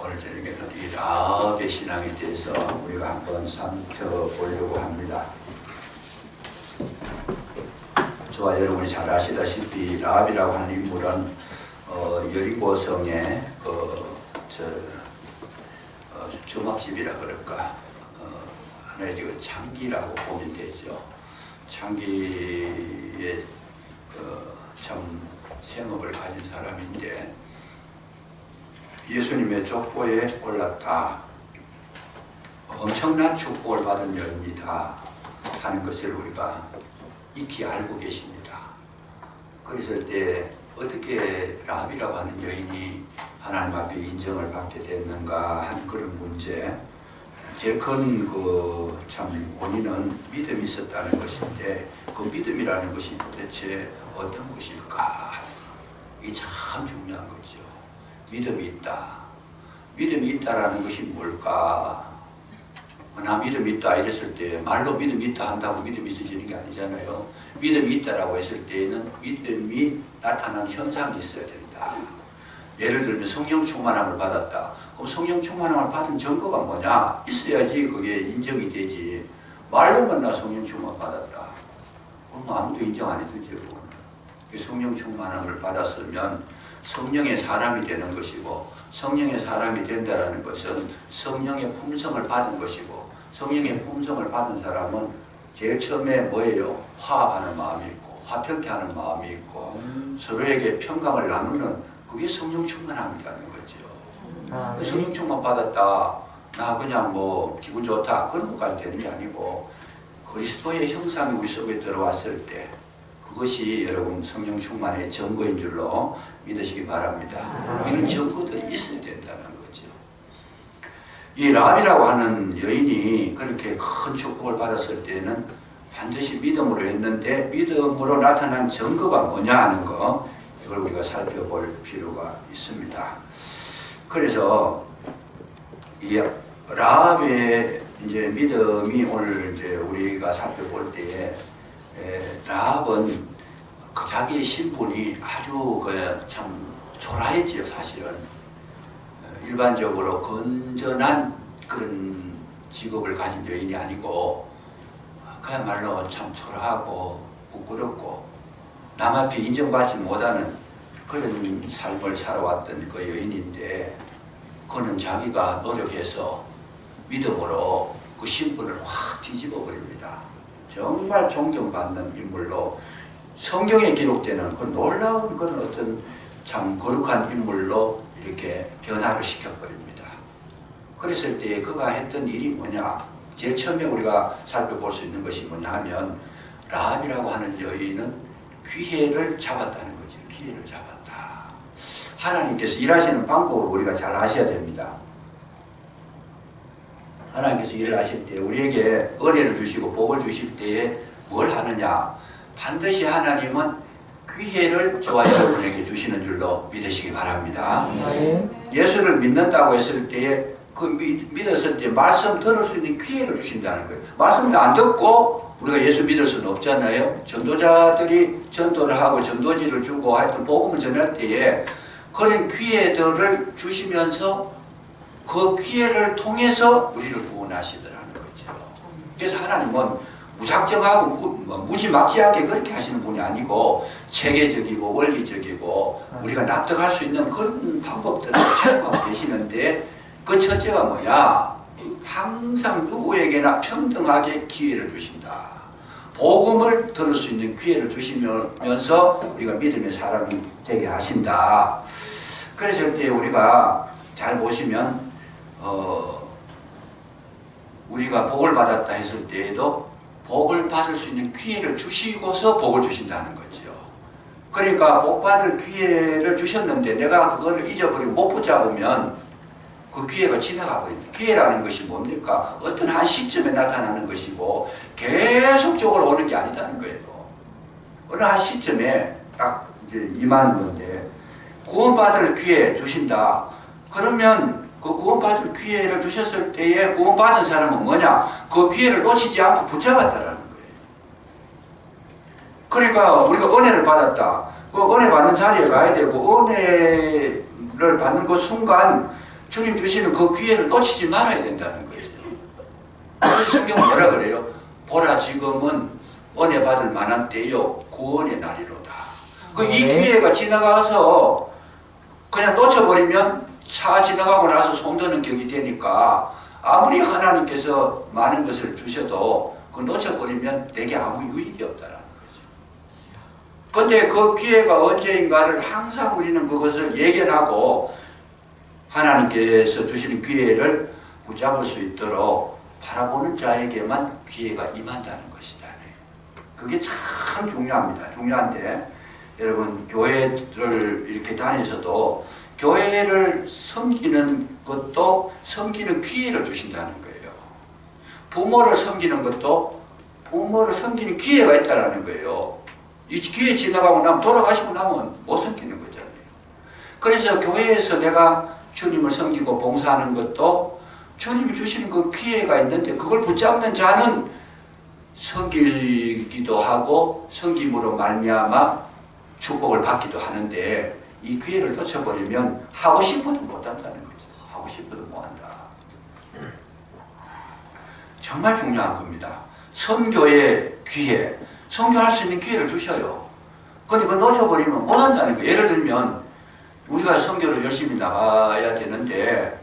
오늘 저녁에는 이 라합의 신앙에 대해서 우리가 한번 살펴보려고 합니다. 저와 여러분이 잘 아시다시피 라합이라고 하는 인물은 여리고성의 주막집이라 그럴까 하나의 그 창기라고 보면 되죠. 창기의 참 생업을 가진 사람인데 예수님의 족보에 올랐다. 엄청난 축복을 받은 여인이다 하는 것을 우리가 익히 알고 계십니다. 그랬을 때 어떻게 라합이라고 하는 여인이 하나님 앞에 인정을 받게 됐는가 하는 그런 문제, 제일 큰 참 원인은 믿음이 있었다는 것인데 그 믿음이라는 것이 도대체 어떤 것일까? 이게 참 중요한 거죠. 믿음이 있다. 믿음이 있다라는 것이 뭘까? 나 믿음이 있다 이랬을 때 말로 믿음이 있다 한다고 믿음이 있어지는 게 아니잖아요. 믿음이 있다라고 했을 때에는 믿음이 나타나는 현상이 있어야 된다. 예를 들면 성령 충만함을 받았다. 그럼 성령 충만함을 받은 증거가 뭐냐? 있어야지 그게 인정이 되지. 말로만 나 성령 충만 받았다. 그럼 아무도 인정 안 해주죠. 성령 충만함을 받았으면 성령의 사람이 되는 것이고, 성령의 사람이 된다는 것은 성령의 품성을 받은 것이고, 성령의 품성을 받은 사람은 제일 처음에 뭐예요? 화합하는 마음이 있고, 화평케 하는 마음이 있고, 서로에게 평강을 나누는 그게 성령 충만함이라는 거죠. 성령 충만 받았다. 나 그냥 뭐 기분 좋다. 그런 것까지 되는 게 아니고, 그리스도의 형상이 우리 속에 들어왔을 때 그것이 여러분 성령 충만의 증거인 줄로 믿으시기 바랍니다. 이런 증거들이 있어야 된다는 거죠. 이 라합이라고 하는 여인이 그렇게 큰 축복을 받았을 때는 반드시 믿음으로 했는데 믿음으로 나타난 증거가 뭐냐 하는 거, 이걸 우리가 살펴볼 필요가 있습니다. 그래서 이 라합의 이제 믿음이 오늘 이제 우리가 살펴볼 때에 라합은 자기의 신분이 아주 참 초라했지요. 사실은 일반적으로 건전한 그런 직업을 가진 여인이 아니고 그야말로 참 초라하고 부끄럽고 남 앞에 인정받지 못하는 그런 삶을 살아왔던 그 여인인데, 그는 자기가 노력해서 믿음으로 그 신분을 확 뒤집어 버립니다. 정말 존경받는 인물로 성경에 기록되는 그 놀라운 그런 어떤 참 거룩한 인물로 이렇게 변화를 시켜버립니다. 그랬을 때 그가 했던 일이 뭐냐? 제일 처음에 우리가 살펴볼 수 있는 것이 뭐냐 하면, 라합이라고 하는 여인은 기회를 잡았다는 거죠. 기회를 잡았다. 하나님께서 일하시는 방법을 우리가 잘 아셔야 됩니다. 하나님께서 일을 하실 때 우리에게 은혜를 주시고 복을 주실 때에 뭘 하느냐? 반드시 하나님은 기회를 저와 여러분에게 주시는 줄로 믿으시기 바랍니다. 예수를 믿는다고 했을 때에 그 믿었을 때 말씀 들을 수 있는 기회를 주신다는 거예요. 말씀을 안 듣고 우리가 예수 믿을 수는 없잖아요. 전도자들이 전도를 하고 전도지를 주고 하여튼 복음을 전할 때에 그런 기회들을 주시면서 그 기회를 통해서 우리를 구원하시더라는 거죠. 그래서 하나님은 무작정하고 무지막지하게 그렇게 하시는 분이 아니고 체계적이고 원리적이고 우리가 납득할 수 있는 그런 방법들을 사용하고 계시는데, 그 첫째가 뭐냐? 항상 누구에게나 평등하게 기회를 주신다. 복음을 들을 수 있는 기회를 주시면서 우리가 믿음의 사람이 되게 하신다. 그랬을 때 우리가 잘 보시면 우리가 복을 받았다 했을 때에도 복을 받을 수 있는 기회를 주시고서 복을 주신다는 거죠. 그러니까 복 받을 기회를 주셨는데 내가 그거를 잊어버리고 못 붙잡으면 그 기회가 지나가 버립니다. 기회라는 것이 뭡니까? 어떤 한 시점에 나타나는 것이고 계속적으로 오는 게 아니다는 거예요. 어느 한 시점에 딱 이제 임하는 건데, 구원받을 기회 주신다. 그러면 그 구원받을 기회를 주셨을 때에 구원받은 사람은 뭐냐? 그 기회를 놓치지 않고 붙잡았다라는 거예요. 그러니까 우리가 은혜를 받았다. 그 은혜 받는 자리에 가야 되고, 은혜를 받는 그 순간 주님 주시는 그 기회를 놓치지 말아야 된다는 거죠. 그래서 성경은 뭐라 그래요? 보라 지금은 은혜 받을 만한 때요 구원의 날이로다. 이 기회가 지나가서 그냥 놓쳐버리면 차 지나가고 나서 손드는 격이 되니까 아무리 하나님께서 많은 것을 주셔도 그 놓쳐버리면 내게 아무 유익이 없다라는 거죠. 근데 그 기회가 언제인가를 항상 우리는 그것을 예견하고 하나님께서 주시는 기회를 붙잡을 수 있도록 바라보는 자에게만 기회가 임한다는 것이다. 그게 참 중요합니다. 중요한데 여러분 교회를 이렇게 다니셔도 교회를 섬기는 것도 섬기는 기회를 주신다는 거예요. 부모를 섬기는 것도 부모를 섬기는 기회가 있다는 거예요. 이 기회 지나가고 나면 돌아가시고 나면 못 섬기는 거잖아요. 그래서 교회에서 내가 주님을 섬기고 봉사하는 것도 주님이 주시는 그 기회가 있는데 그걸 붙잡는 자는 섬기기도 하고 섬김으로 말미암아 축복을 받기도 하는데 이 기회를 놓쳐버리면 하고 싶어도 못한다는 거죠. 하고 싶어도 못한다. 정말 중요한 겁니다. 선교의 기회, 선교할 수 있는 기회를 주셔요. 근데 그걸 놓쳐버리면 못한다는 거예요. 예를 들면 우리가 선교를 열심히 나가야 되는데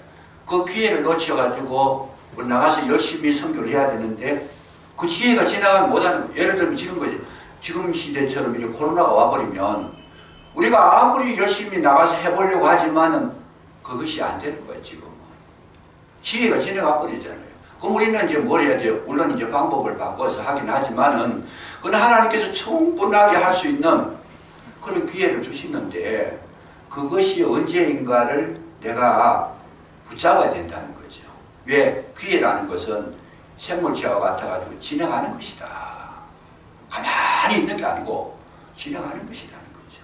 그 기회를 놓쳐가지고 나가서 열심히 선교를 해야 되는데 그 기회가 지나가면 못하는 거예요. 예를 들면 지금 시대처럼 이렇게 코로나가 와버리면 우리가 아무리 열심히 나가서 해보려고 하지만은 그것이 안 되는 거예요. 지금은 기회가 지나가 버리잖아요. 그럼 우리는 이제 뭘 해야 돼요? 물론 이제 방법을 바꿔서 하긴 하지만은 그건 하나님께서 충분하게 할 수 있는 그런 기회를 주시는데 그것이 언제인가를 내가 붙잡아야 된다는 거죠. 왜? 기회라는 것은 생물체와 같아가지고 지나가는 것이다. 가만히 있는 게 아니고 지나가는 것이라는 거죠.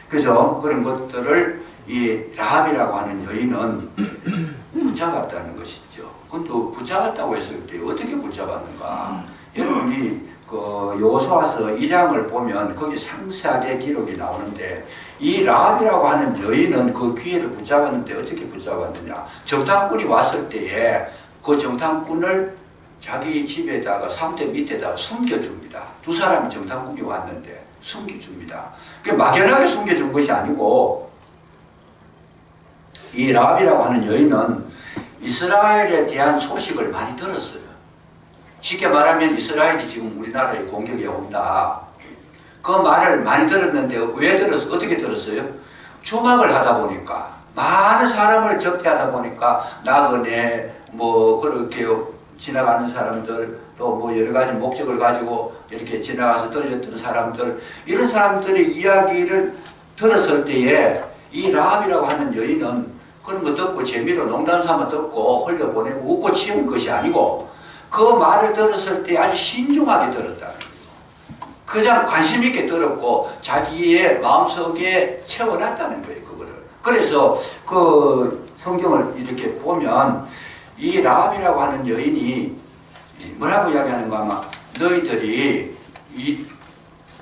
그래서 그런 것들을 이 라합이라고 하는 여인은 붙잡았다는 것이죠. 근데 붙잡았다고 했을 때 어떻게 붙잡았는가? 여러분이 그 여호수아서 2장을 보면 거기 상세하게 기록이 나오는데 이 라합이라고 하는 여인은 그 기회를 붙잡았는데 어떻게 붙잡았느냐? 정탐꾼이 왔을 때에 그 정탐꾼을 자기 집에다가 삼대 밑에다가 숨겨줍니다. 두 사람이 정탐꾼이 왔는데 숨겨줍니다. 그게 막연하게 숨겨준 것이 아니고 이 라합이라고 하는 여인은 이스라엘에 대한 소식을 많이 들었어요. 쉽게 말하면 이스라엘이 지금 우리나라에 공격이 온다. 그 말을 많이 들었는데 왜 들었어요? 어떻게 들었어요? 주막을 하다 보니까 많은 사람을 접대하다 보니까 나그네 뭐 그렇게 지나가는 사람들 또 뭐 여러 가지 목적을 가지고 이렇게 지나가서 들렸던 사람들 이런 사람들의 이야기를 들었을 때에 이 라합이라고 하는 여인은 그런 거 듣고 재미로 농담 삼아 듣고 흘려보내고 웃고 치운 것이 아니고 그 말을 들었을 때 아주 신중하게 들었다는 거예요. 그냥 관심 있게 들었고 자기의 마음속에 채워놨다는 거예요. 그거를. 그래서 그 성경을 이렇게 보면 이 라합이라고 하는 여인이 뭐라고 이야기하는가 하면 너희들이 이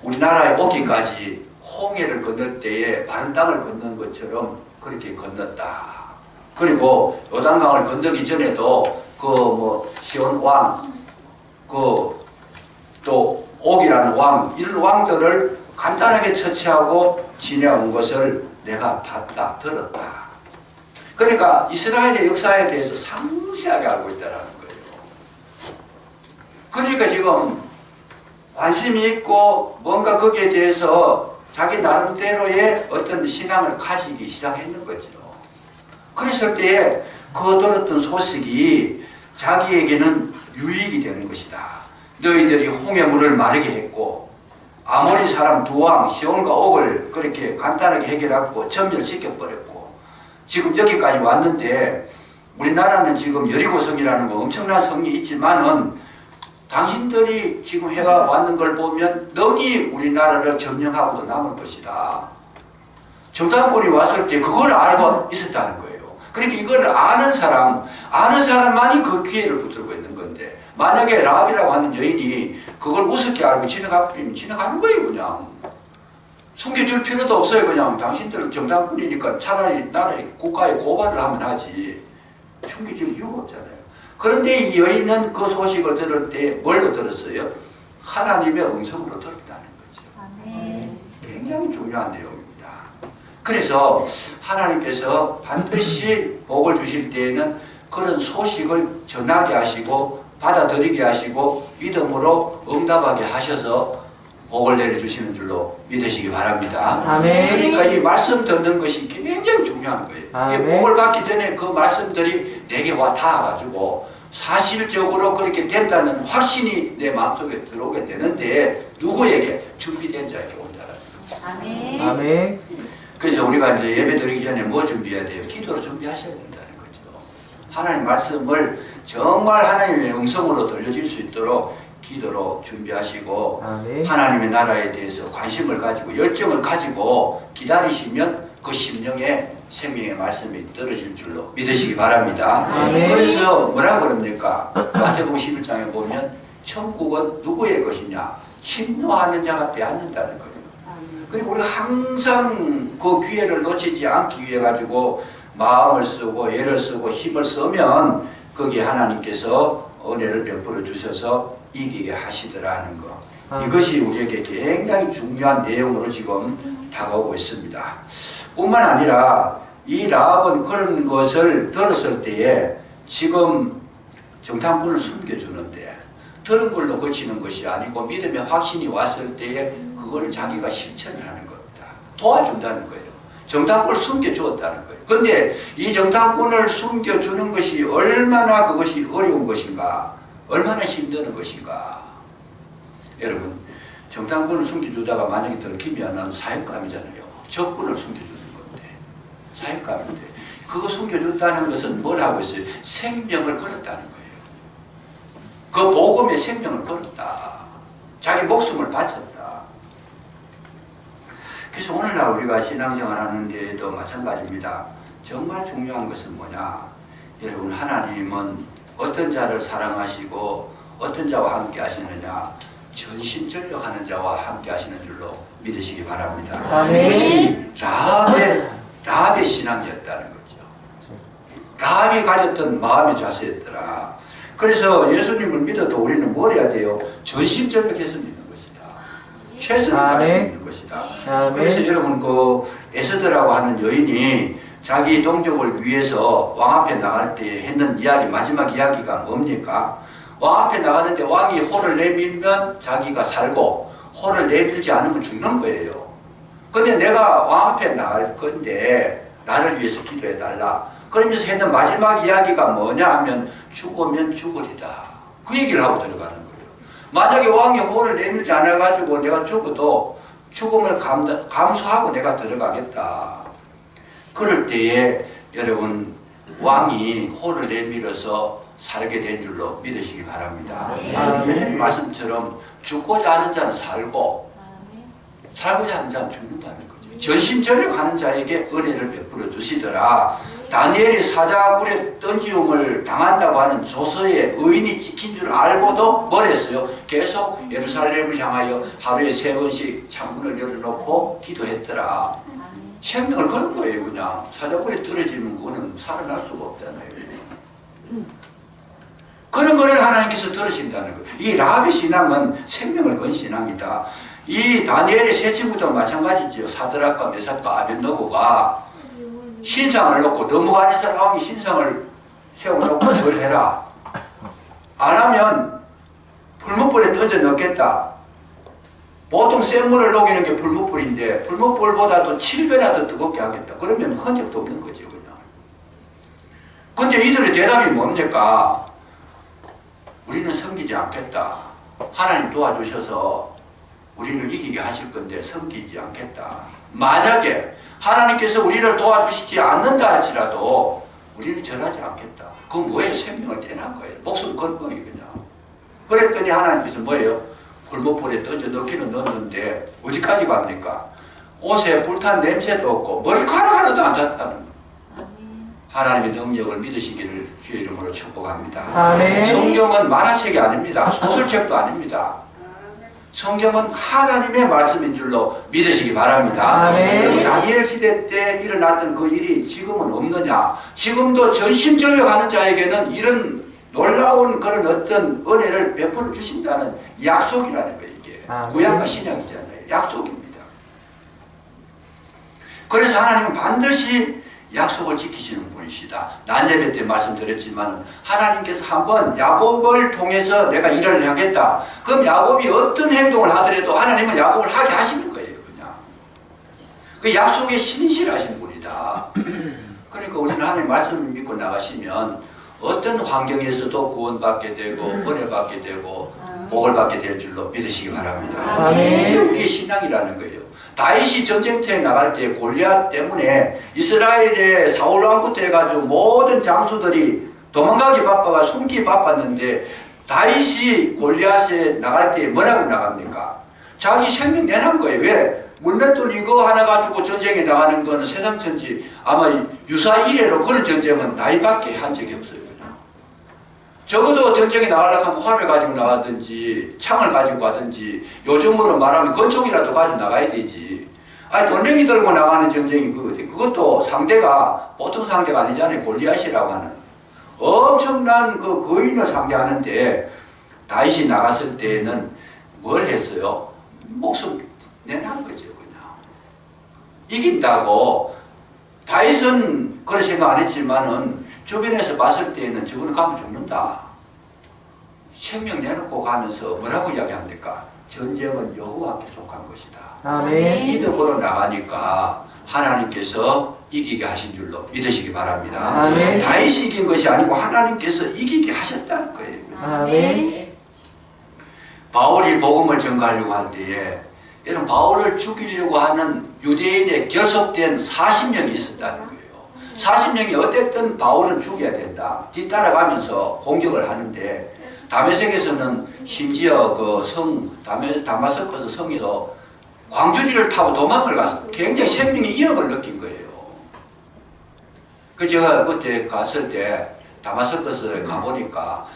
우리나라에 오기까지 홍해를 건널 때에 마른 땅을 건넌 것처럼 그렇게 건넜다. 그리고 요단강을 건너기 전에도 그 뭐 시온 왕, 그 또 옥이라는 왕 이런 왕들을 간단하게 처치하고 지내온 것을 내가 봤다, 들었다. 그러니까 이스라엘의 역사에 대해서 상세하게 알고 있다는 거예요. 그러니까 지금 관심이 있고 뭔가 거기에 대해서 자기 나름대로의 어떤 신앙을 가지기 시작했는 거죠. 그랬을 때에 그 들었던 소식이 자기에게는 유익이 되는 것이다. 너희들이 홍해물을 마르게 했고 아모리 사람 두 왕 시온과 옥을 그렇게 간단하게 해결하고 전멸시켜버렸고 지금 여기까지 왔는데 우리나라는 지금 여리고성이라는 거 엄청난 성이 있지만은 당신들이 지금 해가 왔는 걸 보면 능히 우리나라를 점령하고 남을 것이다. 정탐꾼이 왔을 때 그걸 알고 있었다는 거예요. 그러니까 이걸 아는 사람만이 그 기회를 붙들고 있는 건데 만약에 라합이라고 하는 여인이 그걸 우습게 알고 지나가면 지나가는 거예요. 그냥 숨겨줄 필요도 없어요. 그냥 당신들은 정당군이니까 차라리 나라에 국가에 고발을 하면 하지. 숨겨줄 이유가 없잖아요. 그런데 이 여인은 그 소식을 들을 때 뭘로 들었어요? 하나님의 음성으로 들었다는 거죠. 굉장히 중요한 내용입니다. 그래서 하나님께서 반드시 복을 주실 때에는 그런 소식을 전하게 하시고 받아들이게 하시고 믿음으로 응답하게 하셔서 복을 내려주시는 줄로 믿으시기 바랍니다. 아멘. 그러니까 이 말씀 듣는 것이 굉장히 중요한 거예요. 아멘. 복을 받기 전에 그 말씀들이 내게 와 닿아가지고 사실적으로 그렇게 된다는 확신이 내 마음속에 들어오게 되는데 누구에게? 준비된 자에게 온다라는 거죠. 아멘. 아멘. 그래서 우리가 이제 예배 드리기 전에 뭐 준비해야 돼요? 기도로 준비하셔야 된다는 거죠. 하나님 말씀을 정말 하나님의 음성으로 들려질 수 있도록 기도로 준비하시고 아멘. 하나님의 나라에 대해서 관심을 가지고 열정을 가지고 기다리시면 그 심령에 생명의 말씀이 떨어질 줄로 믿으시기 바랍니다. 아멘. 그래서 뭐라고 그럽니까? 마태복음 11장에 보면 천국은 누구의 것이냐? 침노하는 자가 빼앗는다는 거예요. 그리고 우리가 항상 그 기회를 놓치지 않기 위해 가지고 마음을 쓰고 애를 쓰고 힘을 쓰면 거기에 하나님께서 은혜를 베풀어 주셔서 이기게 하시더라 하는 거. 이것이 우리에게 굉장히 중요한 내용으로 지금 다가오고 있습니다. 뿐만 아니라 이 라합은 그런 것을 들었을 때에 지금 정탐꾼을 숨겨주는데 들은 걸로 그치는 것이 아니고 믿음의 확신이 왔을 때에 그걸 자기가 실천을 하는 겁니다. 도와준다는 거예요. 정탐꾼을 숨겨주었다는 거예요. 근데 이 정탐꾼을 숨겨주는 것이 얼마나 그것이 어려운 것인가, 얼마나 힘드는 것인가. 여러분, 정탐꾼을 숨겨주다가 만약에 들키면 사형감이잖아요. 적군을 숨겨주는 건데, 사형감인데, 그거 숨겨줬다는 것은 뭘 하고 있어요? 생명을 걸었다는 거예요. 그 복음에 생명을 걸었다. 자기 목숨을 바쳤다. 그래서 오늘날 우리가 신앙생활 하는데도 마찬가지입니다. 정말 중요한 것은 뭐냐? 여러분, 하나님은 어떤 자를 사랑하시고 어떤 자와 함께 하시느냐? 전심전력하는 자와 함께 하시는 줄로 믿으시기 바랍니다. 아멘. 이것이 라합의 신앙이었다는 거죠. 라합이 가졌던 마음의 자세였더라. 그래서 예수님을 믿어도 우리는 뭘 해야 돼요? 전심전력해서 믿는 것이다. 최선을 다해서 믿는 것이다. 아멘. 그래서 여러분, 그 에스더라고 하는 여인이 자기 동족을 위해서 왕 앞에 나갈 때 했는 이야기, 마지막 이야기가 뭡니까? 왕 앞에 나가는데 왕이 호를 내밀면 자기가 살고 호를 내밀지 않으면 죽는 거예요. 근데 내가 왕 앞에 나갈 건데 나를 위해서 기도해 달라. 그러면서 했는 마지막 이야기가 뭐냐 하면 죽으면 죽으리다. 그 얘기를 하고 들어가는 거예요. 만약에 왕이 호를 내밀지 않아가지고 내가 죽어도 죽음을 감수하고 내가 들어가겠다. 그럴 때에 여러분, 왕이 호를 내밀어서 살게 된 줄로 믿으시기 바랍니다. 예수님 말씀처럼 죽고자 하는 자는 살고 살고자 하는 자는 죽는다는 거죠. 전심전력하는 자에게 은혜를 베풀어 주시더라. 다니엘이 사자굴에 던지움을 당한다고 하는 조서에 의인이 찍힌 줄 알고도 뭘 했어요? 계속 예루살렘을 향하여 하루에 3번씩 창문을 열어놓고 기도했더라. 생명을 거는 거예요. 그냥 사자굴에 떨어지면 그거는 살아날 수가 없잖아요. 그런 것을 하나님께서 들으신다는 거예요. 이 라합의 신앙은 생명을 건 신앙이다. 이 다니엘의 세 친구도 마찬가지죠. 사드락과 메삭과 아벳느고가 신상을 놓고 너무가니살 왕이 신상을 세워놓고 뭘 해라. 안 하면 불못불에 던져 넣겠다. 보통 센 물을 녹이는 게 불못불인데 불못불보다도 7배나 더 뜨겁게 하겠다. 그러면 흔적도 없는 거죠. 그냥. 근데 이들의 대답이 뭡니까? 우리는 섬기지 않겠다. 하나님 도와주셔서 우리를 이기게 하실 건데 섬기지 않겠다. 만약에 하나님께서 우리를 도와주시지 않는다 할지라도 우리는 절하지 않겠다. 그건 뭐예요? 생명을 떼난 거예요. 목숨 건 거예요. 그냥. 그랬더니 하나님께서 뭐예요? 불못불에 던져 넣기는 넣었는데 어디까지 갑니까? 옷에 불탄 냄새도 없고 머리카락 하나도 안 닿다는 거예요. 하나님의 능력을 믿으시기를 주의 이름으로 축복합니다. 아멘. 성경은 만화책이 아닙니다. 소설책도 아닙니다. 성경은 하나님의 말씀인 줄로 믿으시기 바랍니다. 아멘. 다니엘 시대 때 일어났던 그 일이 지금은 없느냐? 지금도 전심전력하는 자에게는 이런 놀라운 그런 어떤 은혜를 베풀어 주신다는 약속이라는 거예요. 이게 아멘. 구약과 신약이잖아요. 약속입니다. 그래서 하나님은 반드시 약속을 지키시는 분이시다. 난예배 때 말씀드렸지만 하나님께서 한번 야곱을 통해서 내가 일을 하겠다. 그럼 야곱이 어떤 행동을 하더라도 하나님은 야곱을 하게 하시는 거예요. 그냥 그 약속에 신실하신 분이다. 그러니까 우리는 하나님 말씀 믿고 나가시면 어떤 환경에서도 구원받게 되고 은혜 받게 되고 복을 받게 될 줄로 믿으시기 바랍니다. 아멘. 이게 우리의 신앙이라는 거예요. 다윗이 전쟁터에 나갈 때 골리앗 때문에 이스라엘의 사울 왕부터 해가지고 모든 장수들이 도망가기 바빠가 숨기 바빴는데 다윗이 골리앗에 나갈 때 뭐라고 나갑니까? 자기 생명 내놓은 거예요. 왜? 물맷돌 이거 하나 가지고 전쟁에 나가는 건 세상 전지 아마 유사 이래로 그런 전쟁은 다윗밖에 한 적이 없어요. 적어도 전쟁에 나가려고 하면 활을 가지고 나가든지 창을 가지고 가든지 요즘으로 말하면 권총이라도 가지고 나가야 되지. 아니 돌멩이 들고 나가는 전쟁이 그것도 상대가 보통 상대가 아니잖아요. 골리앗이라고 하는 엄청난 그 거인을 상대하는데 다윗이 나갔을 때는 뭘 했어요? 목숨 내놓은 거죠. 그냥 이긴다고. 다윗은 그런 생각 안 했지만은 주변에서 봤을 때는 저거는 가면 죽는다. 생명 내놓고 가면서 뭐라고 이야기합니까? 전쟁은 여호와께 속한 것이다. 아멘. 믿음으로 나가니까 하나님께서 이기게 하신 줄로 믿으시기 바랍니다. 아멘. 다윗이 이긴 것이 아니고 하나님께서 이기게 하셨다는 거예요. 아멘. 바울이 복음을 전가하려고 할 때에 이런 바울을 죽이려고 하는 유대인의 결속된 40명이 있었다는 거예요. 40명이 어쨌든 바울은 죽여야 된다. 뒤따라가면서 공격을 하는데 다메섹에서는 심지어 그 다마스커스 성에서 광주리를 타고 도망을 가서 굉장히 생명의 위협을 느낀 거예요. 그 제가 그때 갔을 때 다마스커스에 가보니까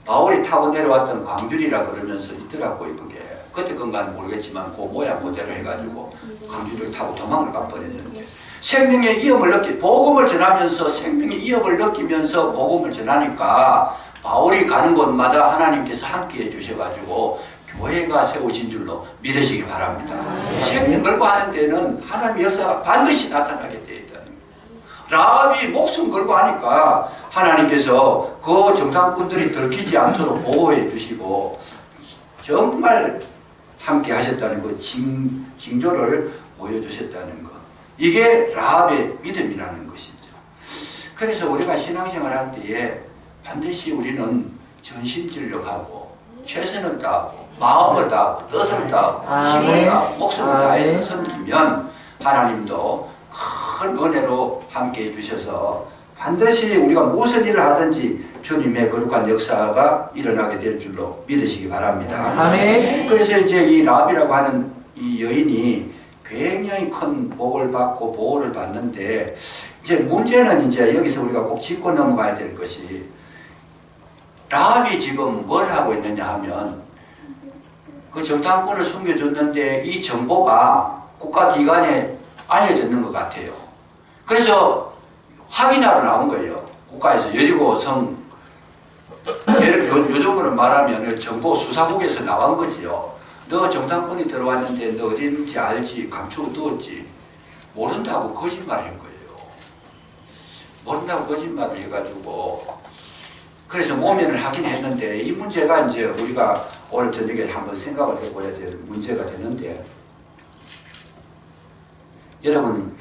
바울이 타고 내려왔던 광주리라 그러면서 있더라고요. 그게 그때 건가는 모르겠지만 그 모양 그대로 해가지고 광주리를 타고 도망을 가버렸는데 생명의 위협을 복음을 전하면서 생명의 위협을 느끼면서 복음을 전하니까 바울이 가는 곳마다 하나님께서 함께 해주셔가지고 교회가 세우신 줄로 믿으시기 바랍니다. 생명 걸고 하는 데는 하나님의 역사가 반드시 나타나게 되어 있다는 거예요. 라합이 목숨 걸고 하니까 하나님께서 그 정탐꾼들이 들키지 않도록 보호해 주시고 정말 함께 하셨다는 그 징조를 보여주셨다는 것. 이게 라합의 믿음이라는 것이죠. 그래서 우리가 신앙생활 할 때에 반드시 우리는 전심전력하고 최선을 다하고 마음을 다하고 뜻을 다하고 힘을 다하고 목숨을 다해서 섬기면 하나님도 큰 은혜로 함께 해주셔서 반드시 우리가 무슨 일을 하든지 주님의 거룩한 역사가 일어나게 될 줄로 믿으시기 바랍니다. 아멘. 그래서 이제 이 라합이라고 하는 이 여인이 굉장히 큰 복을 받고 보호를 받는데 이제 문제는 이제 여기서 우리가 꼭 짚고 넘어가야 될 것이 라합이 지금 뭘 하고 있느냐 하면 그 정탐꾼을 숨겨줬는데 이 정보가 국가기관에 알려졌는 것 같아요. 그래서 확인하러 나온 거예요. 국가에서 여리고 성 요즘으로 말하면 정보 수사국에서 나온 거지요. 너 정탐꾼이 들어왔는데 너 어디 있는지 알지? 감추고 두었지? 모른다고 거짓말한 거예요. 모른다고 거짓말을 해가지고 그래서 모면을 하긴 했는데 이 문제가 이제 우리가 오늘 저녁에 한번 생각을 해봐야 될 문제가 되는데 여러분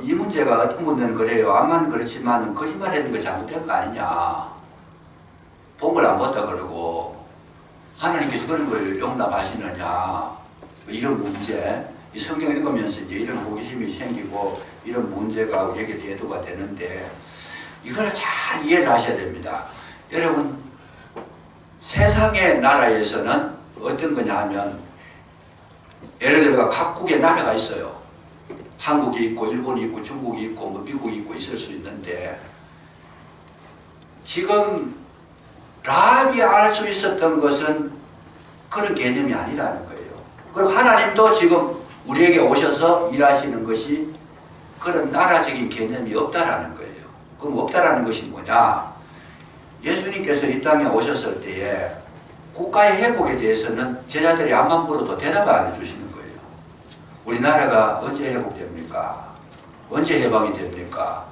이 문제가 어떤 분들은 그래요. 암만 그렇지만 거짓말하는 거 잘못된 거 아니냐. 본 걸 안 봤다 그러고 하나님께서 그런 걸 용납하시느냐. 이런 문제. 이 성경 읽으면서 이제 이런 호기심이 생기고 이런 문제가 우리에게 대두가 되는데 이걸 잘 이해를 하셔야 됩니다. 여러분 세상의 나라에서는 어떤 거냐 하면 예를 들어 각국의 나라가 있어요. 한국이 있고 일본이 있고 중국이 있고 뭐 미국이 있고 있을 수 있는데 지금 라합이 알 수 있었던 것은 그런 개념이 아니라는 거예요. 그리고 하나님도 지금 우리에게 오셔서 일하시는 것이 그런 나라적인 개념이 없다라는 거예요. 그럼 없다라는 것이 뭐냐? 예수님께서 이 땅에 오셨을 때에 국가의 회복에 대해서는 제자들이 앞만 물어도 대답을 안 해주시는 거예요. 우리나라가 언제 회복됩니까? 언제 해방이 됩니까?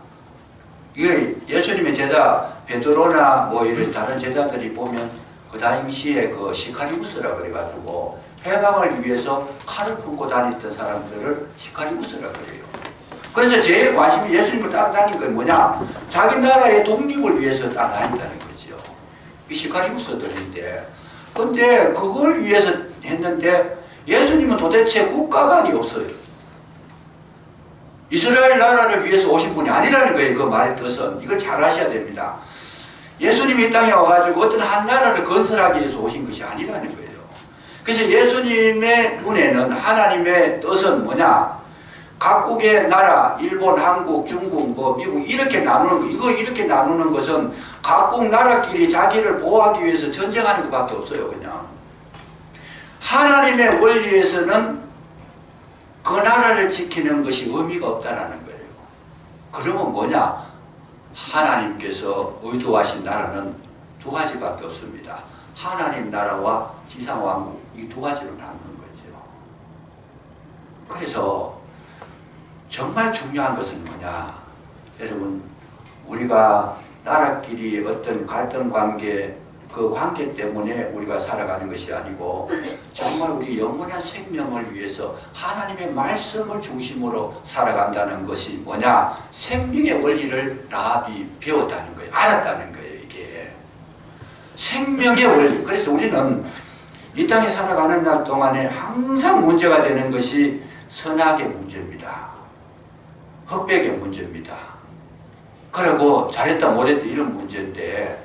이게 예수님의 제자 베드로나 뭐 이런 다른 제자들이 보면 그 당시에 그 시카리우스라 그래가지고 해방을 위해서 칼을 품고 다녔던 사람들을 시카리우스라 그래요. 그래서 제일 관심이 예수님을 따라다닌 건 뭐냐? 자기 나라의 독립을 위해서 따라다닌다는 거죠. 이 시카리우스들인데, 근데 그걸 위해서 했는데 예수님은 도대체 국가관이 없어요. 이스라엘 나라를 위해서 오신 분이 아니라는 거예요. 그 말의 뜻은. 이걸 잘 아셔야 됩니다. 예수님이 이 땅에 와가지고 어떤 한 나라를 건설하기 위해서 오신 것이 아니라는 거예요. 그래서 예수님의 눈에는 하나님의 뜻은 뭐냐? 각국의 나라, 일본, 한국, 중국, 뭐 미국 이렇게 나누는 거, 이거 이렇게 나누는 것은 각국 나라끼리 자기를 보호하기 위해서 전쟁하는 것밖에 없어요. 그냥 하나님의 원리에서는 그 나라를 지키는 것이 의미가 없다라는 거예요. 그러면 뭐냐? 하나님께서 의도하신 나라는 두 가지밖에 없습니다. 하나님 나라와 지상왕국, 이 두 가지로 나누는 거죠. 그래서 정말 중요한 것은 뭐냐? 여러분, 우리가 나라끼리 어떤 갈등 관계, 그 관계 때문에 우리가 살아가는 것이 아니고 정말 우리 영원한 생명을 위해서 하나님의 말씀을 중심으로 살아간다는 것이 뭐냐? 생명의 원리를 라합이 배웠다는 거예요. 알았다는 거예요. 이게 생명의 원리. 그래서 우리는 이 땅에 살아가는 날 동안에 항상 문제가 되는 것이 선악의 문제입니다. 흑백의 문제입니다. 그리고 잘했다 못했다 이런 문제인데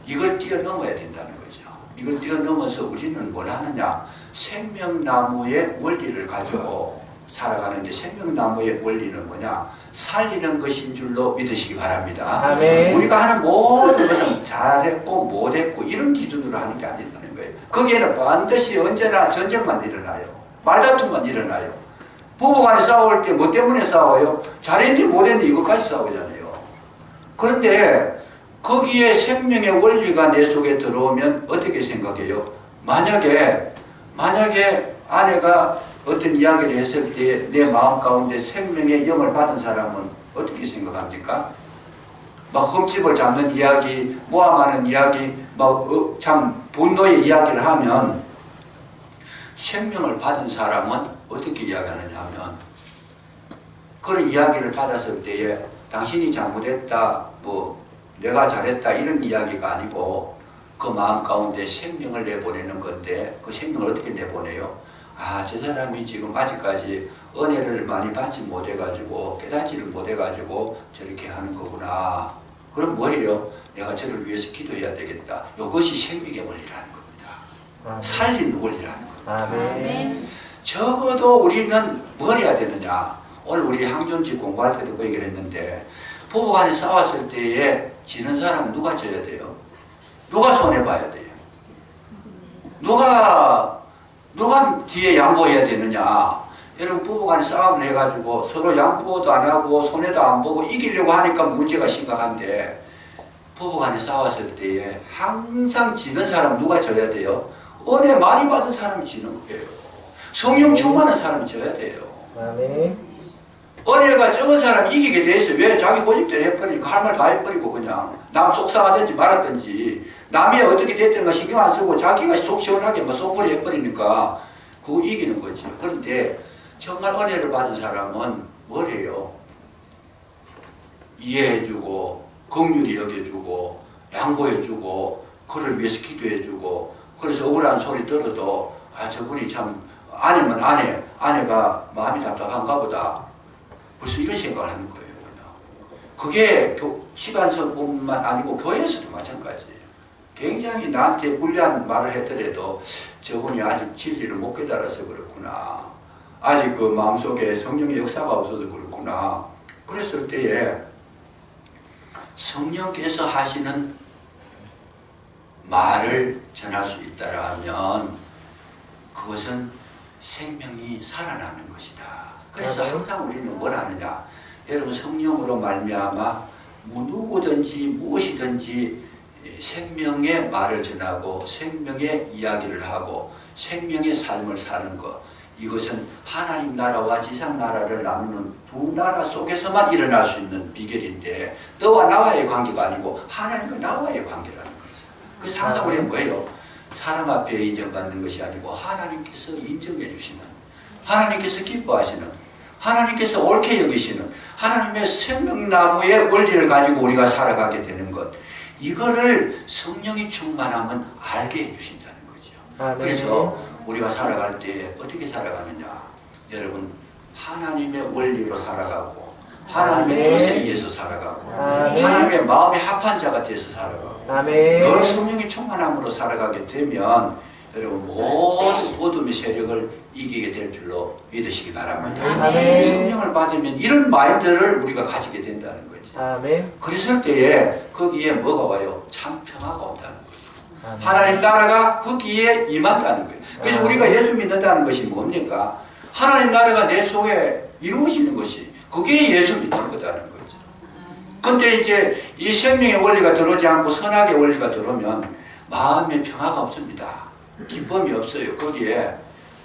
이걸 뛰어넘어야 된다는 거죠. 이걸 뛰어넘어서 우리는 뭘 하느냐? 생명나무의 원리를 가지고 살아가는데 생명나무의 원리는 뭐냐? 살리는 것인 줄로 믿으시기 바랍니다. 아멘. 우리가 하는 모든 것은 잘했고 못했고 이런 기준으로 하는 게 아니라는 거예요. 거기에는 반드시 언제나 전쟁만 일어나요. 말다툼만 일어나요. 부부간에 싸울 때 뭐 때문에 싸워요? 잘했니 못했니 이것까지 싸우잖아요. 그런데 거기에 생명의 원리가 내 속에 들어오면 어떻게 생각해요? 만약에 아내가 어떤 이야기를 했을 때 내 마음 가운데 생명의 영을 받은 사람은 어떻게 생각합니까? 막 흠집을 잡는 이야기, 모함하는 이야기, 참 분노의 이야기를 하면 생명을 받은 사람은 어떻게 이야기하느냐 하면 그런 이야기를 받았을 때에 당신이 잘못했다, 뭐 내가 잘했다 이런 이야기가 아니고 그 마음 가운데 생명을 내보내는 건데 그 생명을 어떻게 내보내요? 아, 저 사람이 지금 아직까지 은혜를 많이 받지 못해가지고 깨닫지를 못해가지고 저렇게 하는 거구나. 그럼 뭐예요? 내가 저를 위해서 기도해야 되겠다. 이것이 생명의 원리라는 겁니다. 살리는 원리라는 겁니다. 아멘. 적어도 우리는 뭘 해야 되느냐? 오늘 우리 항존집 공부할 때도 그 얘기를 했는데 부부간에 싸웠을 때에 지는 사람은 누가 져야 돼요? 누가 손해봐야 돼요? 누가 뒤에 양보해야 되느냐? 여러분 부부간에 싸움을 해가지고 서로 양보도 안 하고 손해도 안 보고 이기려고 하니까 문제가 심각한데 부부간에 싸웠을 때에 항상 지는 사람 누가 져야 돼요? 은혜 많이 받은 사람이 지는 거예요. 성령 충만한 사람이 져야 돼요. 아멘. 은혜가 적은 사람이 이기게 돼 있어. 왜? 자기 고집대로 해버리니까 할 말 다 해버리고 그냥 남 속상하든지 말았든지 남이 어떻게 됐든가 신경 안 쓰고 자기가 속 시원하게 뭐 속벌이 해버리니까 그거 이기는 거지. 그런데 정말 은혜를 받은 사람은 뭐래요? 이해해주고 긍휼히 여겨주고 양보해주고 그를 위해서 기도해주고 그래서 억울한 소리 들어도 아 저분이 참 아내면 아내가 마음이 답답한가 보다. 벌써 이런 생각을 하는 거예요. 그게 시간서뿐만 아니고 교회에서도 마찬가지예요. 굉장히 나한테 불리한 말을 했더라도 저분이 아직 진리를 못 깨달아서 그렇구나. 아직 그 마음속에 성령의 역사가 없어서 그렇구나. 그랬을 때에 성령께서 하시는 말을 전할 수 있다라면 그것은 생명이 살아나는 것이다. 그래서 항상 우리는 뭘 하느냐? 여러분 성령으로 말미암아 누구든지 무엇이든지 생명의 말을 전하고 생명의 이야기를 하고 생명의 삶을 사는 것, 이것은 하나님 나라와 지상 나라를 나누는 두 나라 속에서만 일어날 수 있는 비결인데, 너와 나와의 관계가 아니고 하나님과 나와의 관계라는 거죠. 그래서 항상 우리는 뭐예요? 사람 앞에 인정받는 것이 아니고 하나님께서 인정해 주시는, 하나님께서 기뻐하시는, 하나님께서 옳게 여기시는 하나님의 생명나무의 원리를 가지고 우리가 살아가게 되는 것, 이거를 성령이 충만하면 알게 해주신다는 거죠. 그래서 우리가 살아갈 때 어떻게 살아가느냐? 여러분, 하나님의 원리로 살아가고 하나님의 뜻에 의해서 살아가고 하나님의 마음에 합한 자가 돼서 살아가고 늘 성령이 충만함으로 살아가게 되면 여러분 모든 어둠의 세력을 이기게 될 줄로 믿으시기 바랍니다. 성령을 받으면 이런 마인드를 우리가 가지게 된다는 거죠. 그랬을 때에 거기에 뭐가 와요? 참 평화가 온다는 거죠. 하나님 나라가 거기에 임한다는 거예요. 그래서 우리가 예수 믿는다는 것이 뭡니까? 하나님 나라가 내 속에 이루어지는 것이, 그게 예수 믿는 거다는 거죠. 근데 이제 이 생명의 원리가 들어오지 않고 선악의 원리가 들어오면 마음에 평화가 없습니다. 기쁨이 없어요. 거기에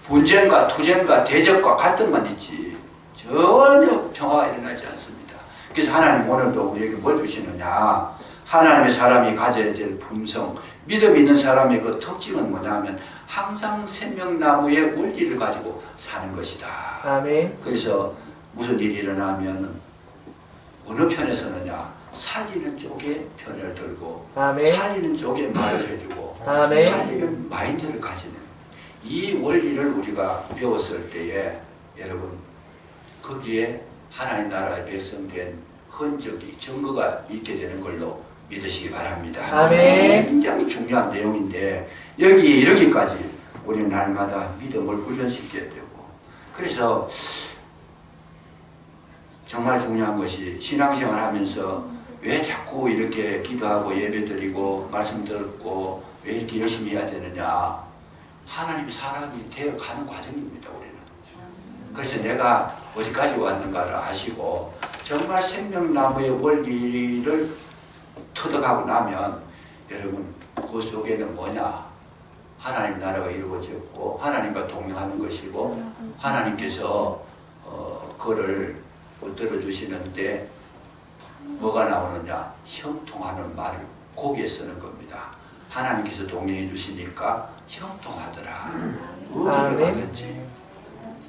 분쟁과 투쟁과 대적과 갈등만 있지 전혀 평화가 일어나지 않습니다. 그래서 하나님 오늘도 우리에게 뭘 주시느냐? 하나님의 사람이 가져야 될 품성, 믿음 있는 사람의 그 특징은 뭐냐면 항상 생명나무의 원리를 가지고 사는 것이다. 그래서 무슨 일이 일어나면 어느 편에 서느냐? 살리는 쪽에 편을 들고 살리는 쪽에 말을 해주고 살리는 마인드를 가지는 이 원리를 우리가 배웠을 때에 여러분 거기에 하나님 나라의 백성된 흔적이, 증거가 있게 되는 걸로 믿으시기 바랍니다. 굉장히 중요한 내용인데 여기 이르기까지 우리는 날마다 믿음을 훈련시켜야 되고, 그래서 정말 중요한 것이 신앙생활 하면서 왜 자꾸 이렇게 기도하고 예배드리고 말씀 듣고 왜 이렇게 열심히 해야 되느냐? 하나님 사람이 되어가는 과정입니다. 우리는. 그래서 내가 어디까지 왔는가를 아시고 정말 생명나무의 원리를 터득하고 나면 여러분 그 속에는 뭐냐? 하나님 나라가 이루어졌고 하나님과 동행하는 것이고 하나님께서 그를 붙들어 주시는데 뭐가 나오느냐? 형통하는 말을 거기에 쓰는 겁니다. 하나님께서 동행해 주시니까 형통하더라. 어디를 가든지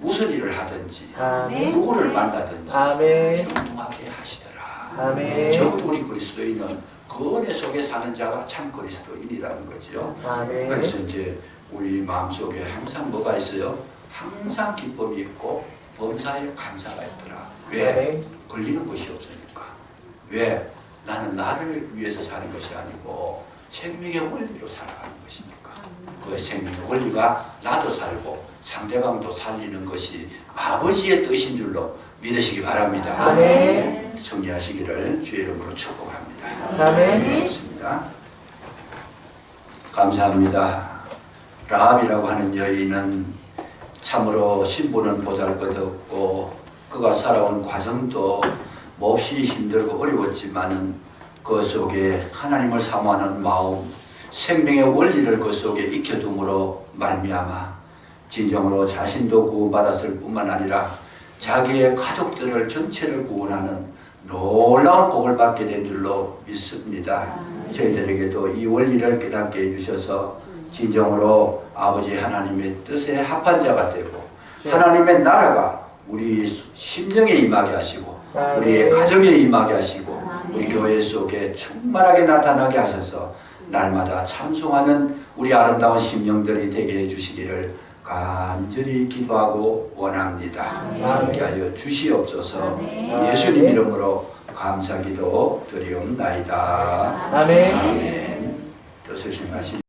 무슨 일을 하든지 누구를 만나든지 형통하게 하시더라. 적어도 우리 그리스도인은 그 은혜 속에 사는 자가 참 그리스도인이라는 거죠. 그래서 이제 우리 마음속에 항상 뭐가 있어요? 항상 기쁨이 있고 범사에 감사가 있더라. 왜? 걸리는 것이 없으니까. 왜? 나는 나를 위해서 사는 것이 아니고 생명의 원리로 살아가는 것이니까. 그 생명의 원리가 나도 살고 상대방도 살리는 것이 아버지의 뜻인 줄로 믿으시기 바랍니다. 정리하시기를 주의 이름으로 축복합니다. 그렇습니다. 감사합니다. 라합이라고 하는 여인은 참으로 신분은 보잘것없고 그가 살아온 과정도 몹시 힘들고 어려웠지만 그 속에 하나님을 사모하는 마음, 생명의 원리를 그 속에 익혀둠으로 말미암아 진정으로 자신도 구원받았을 뿐만 아니라 자기의 가족들을 전체를 구원하는 놀라운 복을 받게 된 줄로 믿습니다. 저희들에게도 이 원리를 깨닫게 해주셔서 진정으로 아버지 하나님의 뜻에 합한 자가 되고 하나님의 나라가 우리 심령에 임하게 하시고 우리의 가정에 임하게 하시고 우리 교회 속에 충만하게 나타나게 하셔서 날마다 참송하는 우리 아름다운 심령들이 되게 해주시기를 간절히 기도하고 원합니다. 함께하여 주시옵소서. 예수님 이름으로 감사기도 드리옵나이다. 아멘. 뜻을 행하신